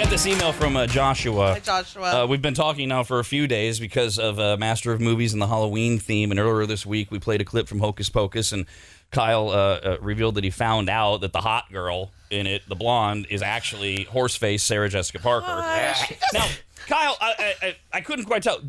got this email from Joshua. Hi, Joshua. We've been talking now for a few days because of Master of Movies and the Halloween theme. And earlier this week, we played a clip from Hocus Pocus, and Kyle revealed that he found out that the hot girl in it, the blonde, is actually Horseface Sarah Jessica Parker. Now, Kyle, I couldn't quite tell.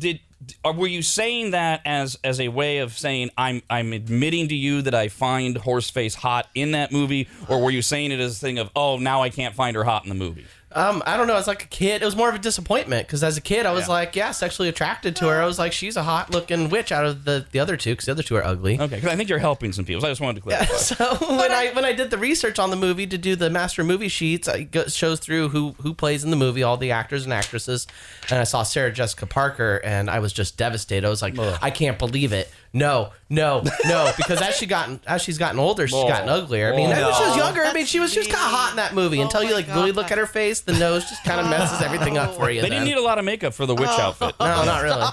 Were you saying that as a way of saying I'm admitting to you that I find Horseface hot in that movie, or were you saying it as a thing of, oh, now I can't find her hot in the movie? I don't know. As like a kid, it was more of a disappointment because as a kid, I was like, sexually attracted to her. I was like, she's a hot-looking witch out of the other two because the other two are ugly. Okay, because I think you're helping some people. So I just wanted to clarify. So when I did the research on the movie to do the master movie sheets, it shows through who plays in the movie, all the actors and actresses, and I saw Sarah Jessica Parker, and I was just devastated. I was like, I can't believe it. No, because as she's gotten older, she's gotten uglier. I mean, when she was younger, I mean, she was kind of hot in that movie until you really look at her face. The nose just kind of messes everything up for you. They didn't need a lot of makeup for the witch outfit. No, not really.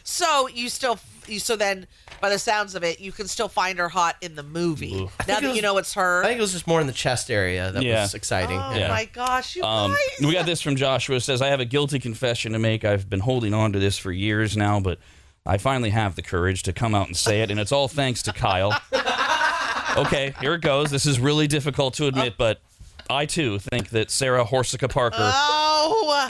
So so then, by the sounds of it, you can still find her hot in the movie. Now that you know it's her. I think it was just more in the chest area that was exciting. Oh my gosh, you guys. We got this from Joshua. It says, I have a guilty confession to make. I've been holding on to this for years now, but I finally have the courage to come out and say it, and it's all thanks to Kyle. Okay, here it goes. This is really difficult to admit, but I, too, think that Sarah Horseica Parker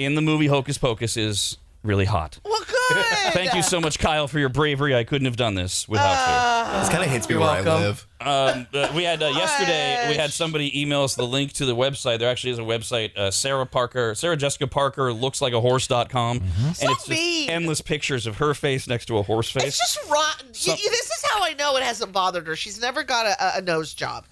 in the movie Hocus Pocus is really hot. Well, good. Thank you so much, Kyle, for your bravery. I couldn't have done this without you. This kind of hits me where I live. We had yesterday, we had somebody email us the link to the website. There actually is a website, Sarah Jessica Parker looks like a horse.com. And it's just endless pictures of her face next to a horse face. It's just rotten. This is how I know it hasn't bothered her. She's never got a nose job.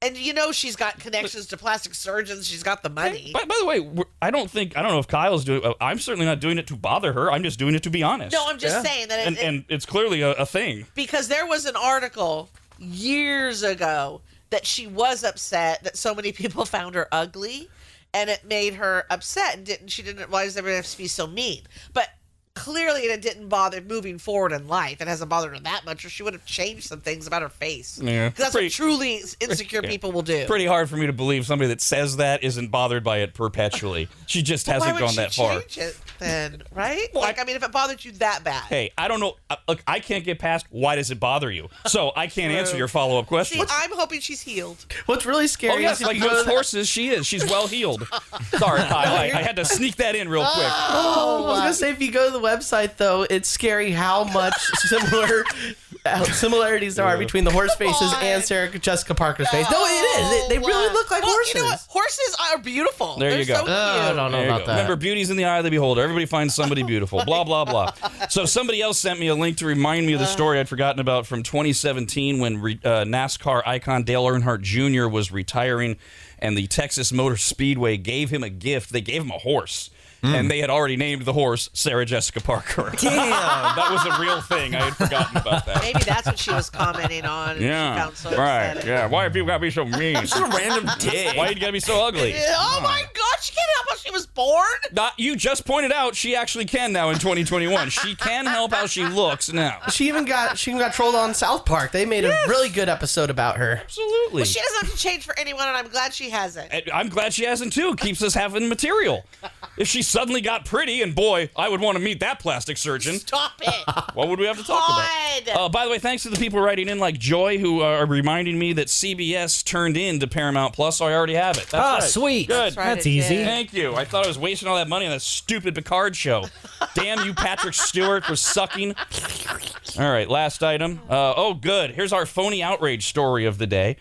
And you know she's got connections to plastic surgeons. She's got the money. By the way, I don't know if Kyle's doing it. I'm certainly not doing it to bother her. I'm just doing it to be honest. No, I'm just saying that. And it's clearly a thing. Because there was an article years ago that she was upset that so many people found her ugly, and it made her upset. And she didn't realize everyone has to be so mean. But clearly it didn't bother moving forward in life. It hasn't bothered her that much, or she would have changed some things about her face. Yeah. Because that's what truly insecure people will do. Pretty hard for me to believe somebody that says that isn't bothered by it perpetually. She just hasn't gone that far. Why would she change it then, right? Well, I mean, if it bothered you that bad. Hey, I don't know. Look, I can't get past why does it bother you? So I can't answer your follow-up question. See, I'm hoping she's healed. What's really scary is like most horses, she is. She's well healed. Sorry, Kyle. I had to sneak that in real quick. I was going to say, if you go to the website, though, it's scary how much similarities there are between the horse faces and Sarah Jessica Parker's face. No, it is. They really look like horses. You know what? Horses are beautiful. There you go. So cute. I don't know about that. Remember, beauty's in the eye of the beholder. Everybody finds somebody beautiful. Blah, blah, blah. So somebody else sent me a link to remind me of the story I'd forgotten about from 2017 when NASCAR icon Dale Earnhardt Jr. was retiring, and the Texas Motor Speedway gave him a gift. They gave him a horse. And they had already named the horse Sarah Jessica Parker. Damn. That was a real thing. I had forgotten about that. Maybe that's what she was commenting on. And yeah. She found so right. upsetting. Yeah. Why have people got to be so mean? It's just a random dick. Why you got to be so ugly? Oh my God! She can't help how she was born. You just pointed out she actually can now in 2021. She can help how she looks now. She even got trolled on South Park. They made a really good episode about her. Absolutely. Well, she doesn't have to change for anyone, and I'm glad she hasn't. And I'm glad she hasn't too. Keeps us having material. If she suddenly got pretty, and boy, I would want to meet that plastic surgeon. Stop it. What would we have to talk about? By the way, thanks to the people writing in like Joy who are reminding me that CBS turned into Paramount Plus, so I already have it. That's right. Sweet. Good. That's easy. Thank you. I thought I was wasting all that money on that stupid Picard show. Damn you, Patrick Stewart, for sucking. All right, last item. Good. Here's our phony outrage story of the day.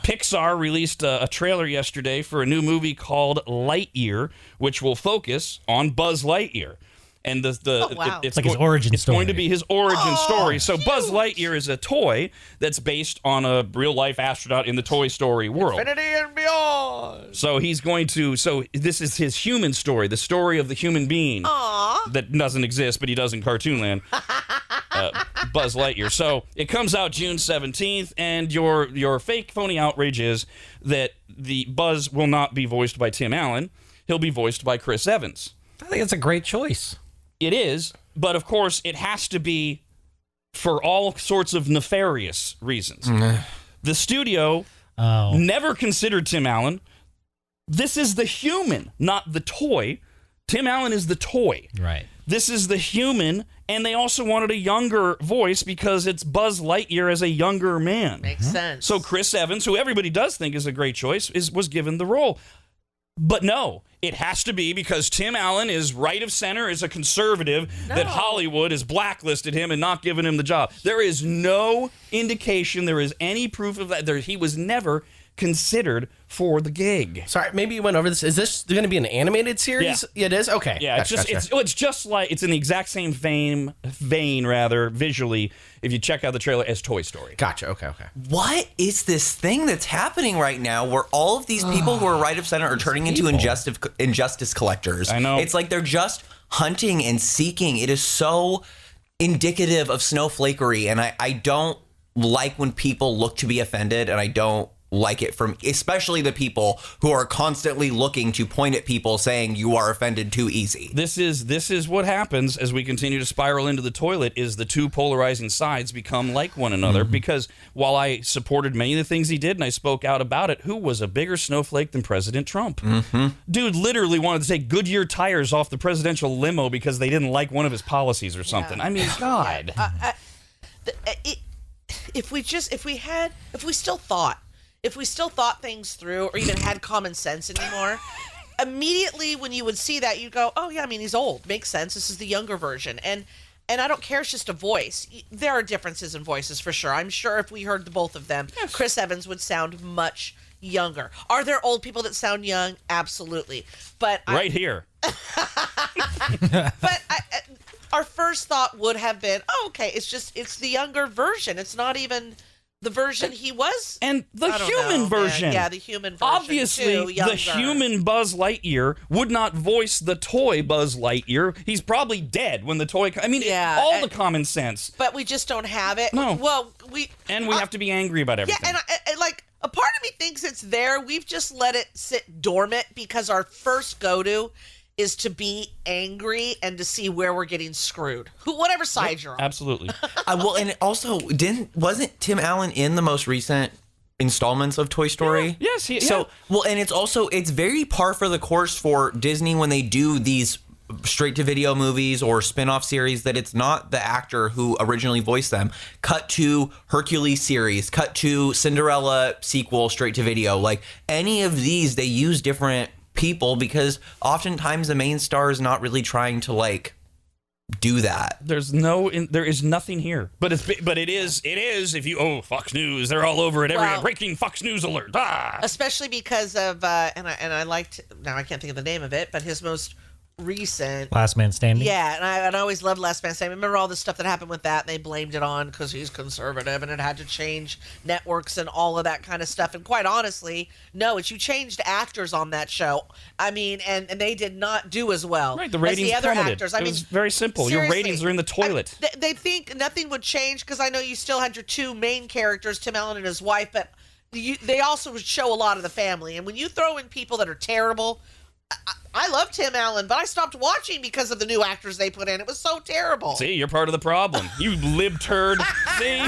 Pixar released a trailer yesterday for a new movie called Lightyear, which will focus on Buzz Lightyear. And it's like his origin story. It's going to be his origin story. So cute. Buzz Lightyear is a toy that's based on a real-life astronaut in the Toy Story world. Infinity and beyond. So this is his human story, the story of the human being that doesn't exist, but he does in cartoon land. Buzz Lightyear. So it comes out June 17th, and your fake phony outrage is that the Buzz will not be voiced by Tim Allen. He'll be voiced by Chris Evans. I think it's a great choice. It is, but of course it has to be for all sorts of nefarious reasons. The studio never considered Tim Allen. This is the human, not the toy. Tim Allen is the toy. Right. This is the human, and they also wanted a younger voice because it's Buzz Lightyear as a younger man. Makes sense. So Chris Evans, who everybody does think is a great choice, was given the role. But no, it has to be because Tim Allen is right of center, is a conservative, that Hollywood has blacklisted him and not given him the job. There is no indication, there is any proof of that. He was never considered for the gig. Sorry, maybe you went over this. Is this going to be an animated series? Yeah. It is? Okay. Yeah, it's just like, it's in the exact same vein visually, if you check out the trailer, as Toy Story. Gotcha. Okay. What is this thing that's happening right now where all of these people who are right of center are turning into injustice collectors? I know. It's like they're just hunting and seeking. It is so indicative of snowflakery, and I don't like when people look to be offended, and I don't like it from especially the people who are constantly looking to point at people saying you are offended too easy. This is what happens as we continue to spiral into the toilet, is the two polarizing sides become like one another. Because while I supported many of the things he did and I spoke out about it, who was a bigger snowflake than President Trump? Dude literally wanted to take Goodyear tires off the presidential limo because they didn't like one of his policies or something. I mean, God. If we still thought things through or even had common sense anymore, immediately when you would see that, you'd go, oh, yeah, I mean, he's old. Makes sense. This is the younger version. And I don't care. It's just a voice. There are differences in voices for sure. I'm sure if we heard the both of them, yes, Chris Evans would sound much younger. Are there old people that sound young? Absolutely. But here. But our first thought would have been, oh, okay, it's the younger version. It's not even the version he was. And the human version. Yeah, the human version. Obviously, the human Buzz Lightyear would not voice the toy Buzz Lightyear. He's probably dead when the toy... I mean, all the common sense. But we just don't have it. No. Well, we have to be angry about everything. Yeah, and like, a part of me thinks it's there. We've just let it sit dormant because our first go-to is to be angry and to see where we're getting screwed. Whatever side you're on. Absolutely. Well, and also, wasn't Tim Allen in the most recent installments of Toy Story? Yeah. Yes. Well, and it's very par for the course for Disney when they do these straight-to-video movies or spin-off series that it's not the actor who originally voiced them. Cut to Hercules series, cut to Cinderella sequel, straight-to-video. Like, any of these, they use different people because oftentimes the main star is not really trying to like do that. There is nothing here, but it is if you Fox News, they're all over it. Breaking Fox News alert. Especially because of and I liked, now I can't think of the name of it, but his most recent Last Man Standing. Yeah, and I always loved Last Man Standing. Remember all the stuff that happened with that, and they blamed it on because he's conservative and it had to change networks and all of that kind of stuff. And quite honestly, no, you changed actors on that show. I mean, and they did not do as well. Right, the ratings as the other plummeted. actors. It was very simple. Your ratings are in the toilet. They think nothing would change because I know you still had your two main characters, Tim Allen and his wife, but they also would show a lot of the family. And when you throw in people that are terrible, I love Tim Allen, but I stopped watching because of the new actors they put in. It was so terrible. See, you're part of the problem. You lib turd. See?